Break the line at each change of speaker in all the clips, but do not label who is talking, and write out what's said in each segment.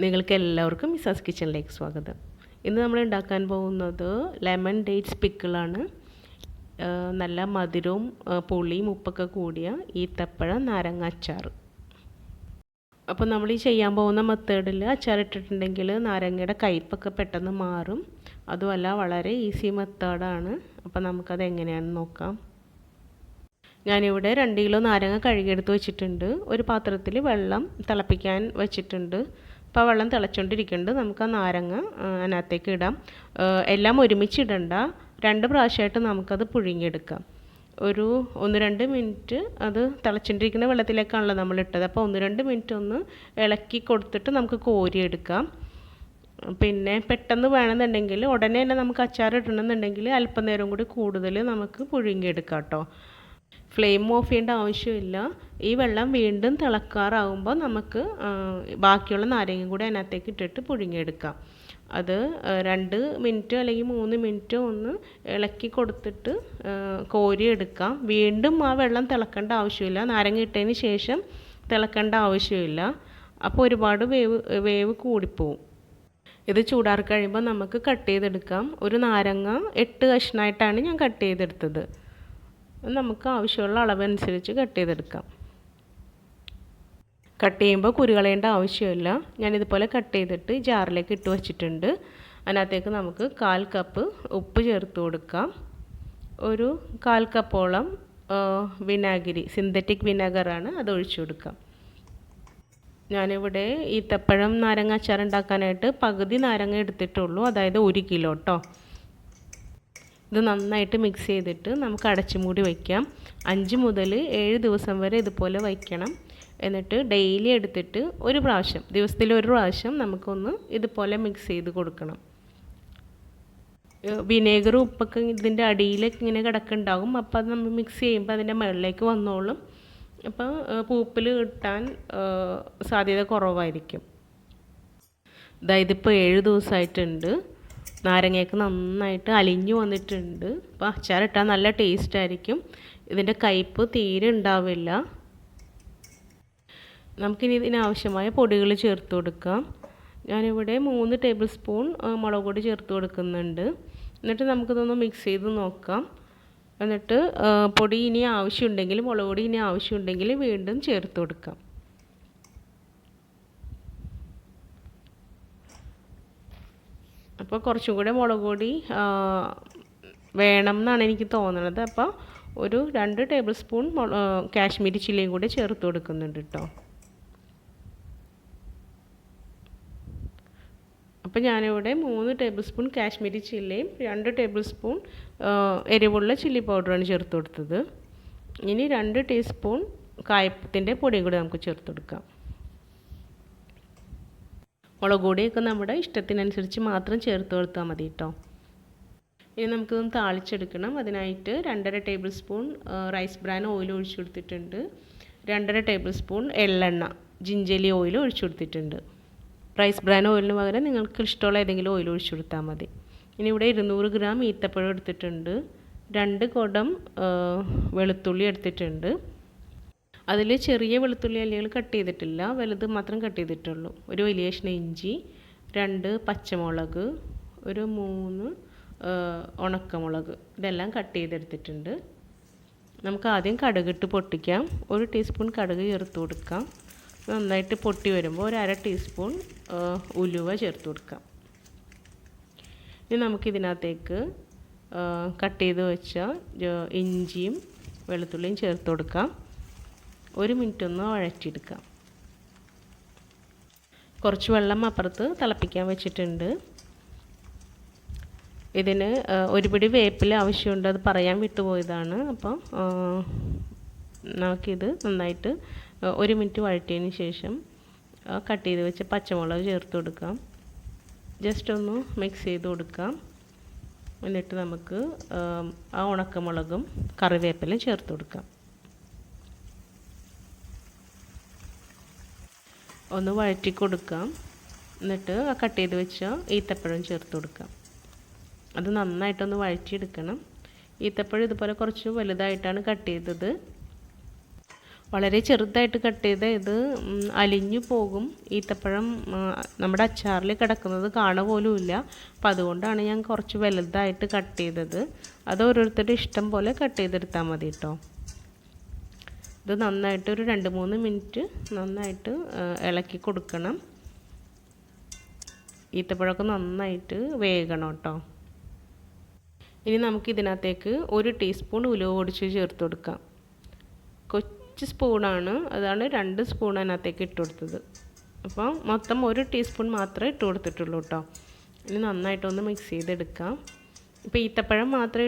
നിങ്ങൾക്ക് എല്ലാവർക്കും മിസ്സാസ് കിച്ചണിലേക്ക് സ്വാഗതം. ഇന്ന് നമ്മൾ ഉണ്ടാക്കാൻ പോകുന്നത് ലെമൺ ഡേറ്റ്സ് പിക്കിളാണ്. നല്ല മധുരവും പുളിയും ഉപ്പൊക്കെ കൂടിയ ഈത്തപ്പഴം നാരങ്ങ അച്ചാർ. അപ്പോൾ നമ്മൾ ഈ ചെയ്യാൻ പോകുന്ന മെത്തേഡിൽ അച്ചാറിട്ടിട്ടുണ്ടെങ്കിൽ നാരങ്ങയുടെ കയ്പ്പൊക്കെ പെട്ടെന്ന് മാറും. അതുമല്ല വളരെ ഈസി മെത്തേഡാണ്. അപ്പോൾ നമുക്കത് എങ്ങനെയാണെന്ന് നോക്കാം. ഞാനിവിടെ 2 കിലോ നാരങ്ങ കഴുകിയെടുത്ത് വെച്ചിട്ടുണ്ട്. ഒരു പാത്രത്തിൽ വെള്ളം തിളപ്പിക്കാൻ വെച്ചിട്ടുണ്ട്. അപ്പോൾ വെള്ളം തിളച്ചുകൊണ്ടിരിക്കുന്നുണ്ട്. നമുക്ക് ആ നാരങ്ങ അതിനകത്തേക്ക് ഇടാം. എല്ലാം ഒരുമിച്ച് ഇടണ്ട, 2 പ്രാവശ്യമായിട്ട് നമുക്കത് പുഴുങ്ങിയെടുക്കാം. ഒരു 1-2 മിനിറ്റ് അത് തിളച്ചുകൊണ്ടിരിക്കുന്ന വെള്ളത്തിലേക്കാണല്ലോ നമ്മൾ ഇട്ടത്. അപ്പോൾ 1-2 മിനിറ്റ് ഒന്ന് ഇളക്കി കൊടുത്തിട്ട് നമുക്ക് കോരിയെടുക്കാം. പിന്നെ പെട്ടെന്ന് വേണമെന്നുണ്ടെങ്കിൽ ഉടനെ തന്നെ നമുക്ക് അച്ചാർ ഇടണമെന്നുണ്ടെങ്കിൽ അല്പനേരം കൂടി കൂടുതൽ നമുക്ക് പുഴുങ്ങിയെടുക്കാം കേട്ടോ. ഫ്ലെയിം ഓഫ് ചെയ്യേണ്ട ആവശ്യമില്ല. ഈ വെള്ളം വീണ്ടും തിളക്കാറാകുമ്പോൾ നമുക്ക് ബാക്കിയുള്ള നാരങ്ങ കൂടി അതിനകത്തേക്ക് ഇട്ടിട്ട് പുഴുങ്ങിയെടുക്കാം. അത് 2 മിനിറ്റ് അല്ലെങ്കിൽ 3 മിനിറ്റ് ഒന്ന് ഇളക്കി കൊടുത്തിട്ട് കോരിയെടുക്കാം. വീണ്ടും ആ വെള്ളം തിളക്കേണ്ട ആവശ്യമില്ല. നാരങ്ങ ഇട്ടതിന് ശേഷം തിളക്കേണ്ട ആവശ്യമില്ല. അപ്പോൾ ഒരുപാട് വേവ് കൂടിപ്പോവും. ഇത് ചൂടാറി കഴിയുമ്പോൾ നമുക്ക് കട്ട് ചെയ്തെടുക്കാം. ഒരു നാരങ്ങ 8 കഷ്ണമായിട്ടാണ് ഞാൻ കട്ട് ചെയ്തെടുത്തത്. നമുക്ക് ആവശ്യമുള്ള അളവനുസരിച്ച് കട്ട് ചെയ്തെടുക്കാം. കട്ട് ചെയ്യുമ്പോൾ കുരുകളയേണ്ട ആവശ്യമില്ല. ഞാനിതുപോലെ കട്ട് ചെയ്തിട്ട് ജാറിലേക്ക് ഇട്ട് വച്ചിട്ടുണ്ട്. അതിനകത്തേക്ക് നമുക്ക് 1/4 കപ്പ് ഉപ്പ് ചേർത്ത് കൊടുക്കാം. ഒരു 1/4 കപ്പോളം വിനാഗിരി, സിന്തറ്റിക് വിനാഗറാണ്, അത് ഒഴിച്ചു കൊടുക്കാം. ഞാനിവിടെ ഈത്തപ്പഴം നാരങ്ങ അച്ചാർ ഉണ്ടാക്കാനായിട്ട് പകുതി നാരങ്ങ എടുത്തിട്ടുള്ളൂ, അതായത് 1 കിലോ കേട്ടോ. ഇത് നന്നായിട്ട് മിക്സ് ചെയ്തിട്ട് നമുക്ക് അടച്ചു മൂടി വയ്ക്കാം. 5 മുതൽ 7 ദിവസം വരെ ഇതുപോലെ വയ്ക്കണം. എന്നിട്ട് ഡെയിലി എടുത്തിട്ട് ദിവസത്തിൽ ഒരു പ്രാവശ്യം നമുക്കൊന്ന് ഇതുപോലെ മിക്സ് ചെയ്ത് കൊടുക്കണം. വിനേഗർ ഉപ്പൊക്കെ ഇതിൻ്റെ അടിയിലേക്ക് ഇങ്ങനെ കിടക്കുന്നുണ്ടാകും. അപ്പോൾ അത് നമ്മൾ മിക്സ് ചെയ്യുമ്പോൾ അതിൻ്റെ മുകളിലേക്ക് വന്നോളും. അപ്പോൾ പൂപ്പിൽ കിട്ടാൻ സാധ്യത കുറവായിരിക്കും. ഇതിപ്പോൾ 7 ദിവസമായിട്ടുണ്ട്. നാരങ്ങയൊക്കെ നന്നായിട്ട് അലിഞ്ഞു വന്നിട്ടുണ്ട്. അപ്പോൾ അച്ചാറിട്ടാൽ നല്ല ടേസ്റ്റ് ആയിരിക്കും. ഇതിൻ്റെ കയ്പ്പ് തീരെ ഉണ്ടാവില്ല. നമുക്കിനി ഇതിനാവശ്യമായ പൊടികൾ ചേർത്ത് കൊടുക്കാം. ഞാനിവിടെ 3 ടേബിൾ സ്പൂൺ മുളക് പൊടി ചേർത്ത് കൊടുക്കുന്നുണ്ട്. എന്നിട്ട് നമുക്കിതൊന്ന് മിക്സ് ചെയ്ത് നോക്കാം. എന്നിട്ട് പൊടി ഇനി ആവശ്യമുണ്ടെങ്കിൽ, മുളക് പൊടി ഇനി ആവശ്യമുണ്ടെങ്കിൽ വീണ്ടും ചേർത്ത് കൊടുക്കാം. അപ്പോൾ കുറച്ചും കൂടെ മുളക് പൊടി വേണം എന്നാണ് എനിക്ക് തോന്നുന്നത്. അപ്പോൾ ഒരു 2 ടേബിൾ സ്പൂൺ കാശ്മീരി ചില്ലിയും കൂടി ചേർത്ത് കൊടുക്കുന്നുണ്ട് കേട്ടോ. അപ്പോൾ ഞാനിവിടെ 3 ടേബിൾ സ്പൂൺ കാശ്മീരി ചില്ലിയും 2 ടേബിൾ സ്പൂൺ എരിവുള്ള ചില്ലി പൗഡറാണ് ചേർത്ത് കൊടുത്തത്. ഇനി 2 ടീസ്പൂൺ കായത്തിൻ്റെ പൊടിയും കൂടി നമുക്ക് ചേർത്ത് കൊടുക്കാം. മുളക് പൊടിയൊക്കെ നമ്മുടെ ഇഷ്ടത്തിനനുസരിച്ച് മാത്രം ചേർത്ത് കൊടുത്താൽ മതി കേട്ടോ. ഇനി നമുക്കിതൊന്ന് താളിച്ചെടുക്കണം. അതിനായിട്ട് 2.5 tablespoon rice bran oil ഒഴിച്ചു കൊടുത്തിട്ടുണ്ട്. 2.5 ടേബിൾ സ്പൂൺ എള്ളെണ്ണ, ജിഞ്ചലി ഓയിൽ ഒഴിച്ചു കൊടുത്തിട്ടുണ്ട്. റൈസ് ബ്രാൻ ഓയിലിന് പകരം നിങ്ങൾക്ക് ഇഷ്ടമുള്ള ഏതെങ്കിലും ഓയിൽ ഒഴിച്ചു കൊടുത്താൽ മതി. ഇനി ഇവിടെ 200 ഗ്രാം ഈത്തപ്പഴം എടുത്തിട്ടുണ്ട്. 2 കുടം വെളുത്തുള്ളി എടുത്തിട്ടുണ്ട്. അതിൽ ചെറിയ വെളുത്തുള്ളി അല്ലികൾ കട്ട് ചെയ്തിട്ടില്ല, വലുത് മാത്രം കട്ട് ചെയ്തിട്ടുള്ളൂ. ഒരു വലിയ കഷ്ണം ഇഞ്ചി, 2 പച്ചമുളക്, ഒരു 3 ഉണക്കമുളക്, ഇതെല്ലാം കട്ട് ചെയ്തെടുത്തിട്ടുണ്ട്. നമുക്ക് ആദ്യം കടുകിട്ട് പൊട്ടിക്കാം. 1 ടീസ്പൂൺ കടുക് ചേർത്ത് കൊടുക്കാം. നന്നായിട്ട് പൊട്ടി വരുമ്പോൾ ഒരു 1/2 ടീസ്പൂൺ ഉലുവ ചേർത്ത് കൊടുക്കാം. ഇനി നമുക്കിതിനകത്തേക്ക് കട്ട് ചെയ്ത് വെച്ച ഇഞ്ചിയും വെളുത്തുള്ളിയും ചേർത്ത് കൊടുക്കാം. 1 മിനിറ്റ് ഒന്ന് വഴറ്റിയെടുക്കാം. കുറച്ച് വെള്ളം അപ്പുറത്ത് തിളപ്പിക്കാൻ വെച്ചിട്ടുണ്ട്. ഇതിന് ഒരു പിടി വേപ്പില ആവശ്യമുണ്ട്, അത് പറയാൻ വിട്ടുപോയതാണ്. അപ്പോൾ നമുക്കിത് നന്നായിട്ട് 1 മിനിറ്റ് വഴറ്റിയതിന് ശേഷം കട്ട് ചെയ്ത് വെച്ച പച്ചമുളക് ചേർത്ത് കൊടുക്കാം. ജസ്റ്റ് ഒന്ന് മിക്സ് ചെയ്ത് കൊടുക്കാം. എന്നിട്ട് നമുക്ക് ആ ഉണക്കമുളകും കറിവേപ്പിലയും ചേർത്ത് കൊടുക്കാം. ഒന്ന് വഴറ്റി കൊടുക്കാം. എന്നിട്ട് ആ കട്ട് ചെയ്ത് വെച്ച ഈത്തപ്പഴം ചേർത്ത് കൊടുക്കാം. അത് നന്നായിട്ടൊന്ന് വഴറ്റിയെടുക്കണം. ഈത്തപ്പഴം ഇതുപോലെ കുറച്ച് വലുതായിട്ടാണ് കട്ട് ചെയ്തത്. വളരെ ചെറുതായിട്ട് കട്ട് ചെയ്ത ഇത് അലിഞ്ഞു പോകും. ഈത്തപ്പഴം നമ്മുടെ അച്ചാറിൽ കിടക്കുന്നത് കാണുക പോലുമില്ല. അപ്പം അതുകൊണ്ടാണ് ഞാൻ കുറച്ച് വലുതായിട്ട് കട്ട് ചെയ്തത്. അത് ഓരോരുത്തരുടെ ഇഷ്ടം പോലെ കട്ട് ചെയ്തെടുത്താൽ മതി കേട്ടോ. ഇത് നന്നായിട്ട് ഒരു 2-3 മിനിറ്റ് നന്നായിട്ട് ഇളക്കി കൊടുക്കണം. ഈത്തപ്പഴമൊക്കെ നന്നായിട്ട് വേകണം കേട്ടോ. ഇനി നമുക്ക് ഇതിനകത്തേക്ക് 1 ടീസ്പൂൺ ഉലുവ പൊടിച്ച് ചേർത്ത് കൊടുക്കാം. കൊച്ചു സ്പൂണാണ്, അതാണ് 2 സ്പൂൺ അതിനകത്തേക്ക് ഇട്ട് കൊടുത്തത്. അപ്പോൾ മൊത്തം 1 ടീസ്പൂൺ മാത്രമേ ഇട്ട് കൊടുത്തിട്ടുള്ളൂ കേട്ടോ. ഇനി നന്നായിട്ടൊന്ന് മിക്സ് ചെയ്തെടുക്കാം. ഇപ്പോൾ ഈത്തപ്പഴം മാത്രം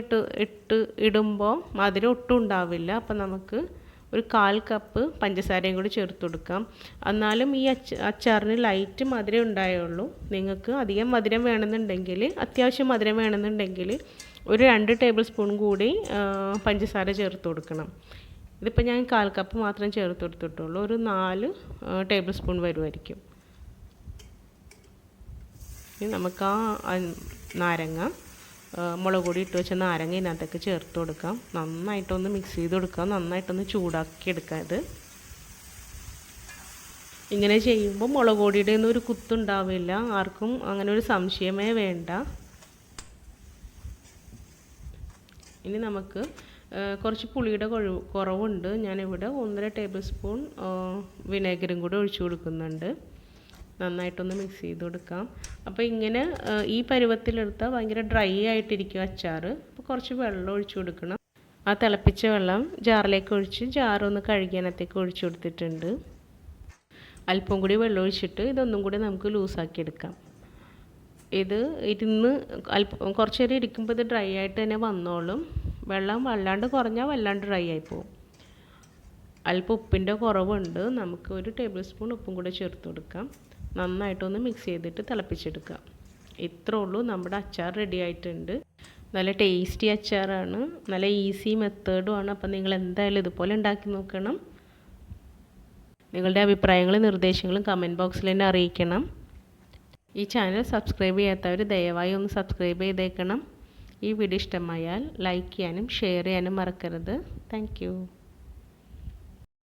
ഇടുമ്പോൾ മധുരം ഒട്ടും ഉണ്ടാവില്ല. അപ്പോൾ നമുക്ക് ഒരു 1/4 കപ്പ് പഞ്ചസാരയും കൂടി ചേർത്ത് കൊടുക്കാം. എന്നാലും ഈ അച്ചാറിന് ലൈറ്റ് മധുരം ഉണ്ടായുള്ളൂ. നിങ്ങൾക്ക് അധികം മധുരം വേണമെന്നുണ്ടെങ്കിൽ, അത്യാവശ്യം മധുരം വേണമെന്നുണ്ടെങ്കിൽ ഒരു 2 ടേബിൾ സ്പൂൺ കൂടി പഞ്ചസാര ചേർത്ത് കൊടുക്കണം. ഇതിപ്പോൾ ഞാൻ 1/4 കപ്പ് മാത്രം ചേർത്ത് കൊടുത്തിട്ടുള്ളൂ. ഒരു 4 ടേബിൾ സ്പൂൺ വരുമായിരിക്കും. ഇനി നമുക്ക് ആ നാരങ്ങ, മുളക് പൊടി ഇട്ട് വെച്ച നാരങ്ങ ഇതിനകത്തേക്ക് ചേർത്ത് കൊടുക്കാം. നന്നായിട്ടൊന്ന് മിക്സ് ചെയ്ത് കൊടുക്കാം. നന്നായിട്ടൊന്ന് ചൂടാക്കി എടുക്കാം. ഇത് ഇങ്ങനെ ചെയ്യുമ്പോൾ മുളക് പൊടിയുടെ ഒന്നും ഒരു കുത്തുണ്ടാവില്ല. ആർക്കും അങ്ങനെ ഒരു സംശയമേ വേണ്ട. ഇനി നമുക്ക് കുറച്ച് പുളിയുടെ കുറവുണ്ട്. ഞാനിവിടെ 1.5 ടേബിൾ സ്പൂൺ വിനേഗറും കൂടി ഒഴിച്ചു കൊടുക്കുന്നുണ്ട്. നന്നായിട്ടൊന്ന് മിക്സ് ചെയ്ത് കൊടുക്കാം. അപ്പോൾ ഇങ്ങനെ ഈ പരുവത്തിലെടുത്താൽ ഭയങ്കര ഡ്രൈ ആയിട്ടിരിക്കും അച്ചാർ. അപ്പോൾ കുറച്ച് വെള്ളം ഒഴിച്ചു കൊടുക്കണം. ആ തിളപ്പിച്ച വെള്ളം ജാറിലേക്ക് ഒഴിച്ച് ജാറൊന്ന് കഴുകിയതിനകത്തേക്ക് ഒഴിച്ചു കൊടുത്തിട്ടുണ്ട്. അല്പം കൂടി വെള്ളം ഒഴിച്ചിട്ട് ഇതൊന്നും കൂടി നമുക്ക് ലൂസാക്കി എടുക്കാം. ഇത് കുറച്ച് നേരം ഇരിക്കുമ്പോൾ ഇത് ഡ്രൈ ആയിട്ട് തന്നെ വന്നോളും. വെള്ളം വല്ലാണ്ട് കുറഞ്ഞാൽ വല്ലാണ്ട് ഡ്രൈ ആയി പോകും. അല്പം ഉപ്പിൻ്റെ കുറവുണ്ട്. നമുക്ക് 1 ടേബിൾ സ്പൂൺ ഉപ്പും കൂടെ ചേർത്ത് കൊടുക്കാം. നന്നായിട്ടൊന്ന് മിക്സ് ചെയ്തിട്ട് തിളപ്പിച്ചെടുക്കാം. ഇത്രേ ഉള്ളൂ, നമ്മുടെ അച്ചാർ റെഡി ആയിട്ടുണ്ട്. നല്ല ടേസ്റ്റി അച്ചാറാണ്, നല്ല ഈസി മെത്തേഡുമാണ്. അപ്പം നിങ്ങൾ എന്തായാലും ഇതുപോലെ ഉണ്ടാക്കി നോക്കണം. നിങ്ങളുടെ അഭിപ്രായങ്ങളും നിർദ്ദേശങ്ങളും കമൻറ്റ് ബോക്സിൽ തന്നെ അറിയിക്കണം. ഈ ചാനൽ സബ്സ്ക്രൈബ് ചെയ്യാത്തവർ ദയവായി ഒന്ന് സബ്സ്ക്രൈബ് ചെയ്തേക്കണം. ഈ വീഡിയോ ഇഷ്ടമായാൽ ലൈക്ക് ചെയ്യാനും ഷെയർ ചെയ്യാനും മറക്കരുത്. താങ്ക്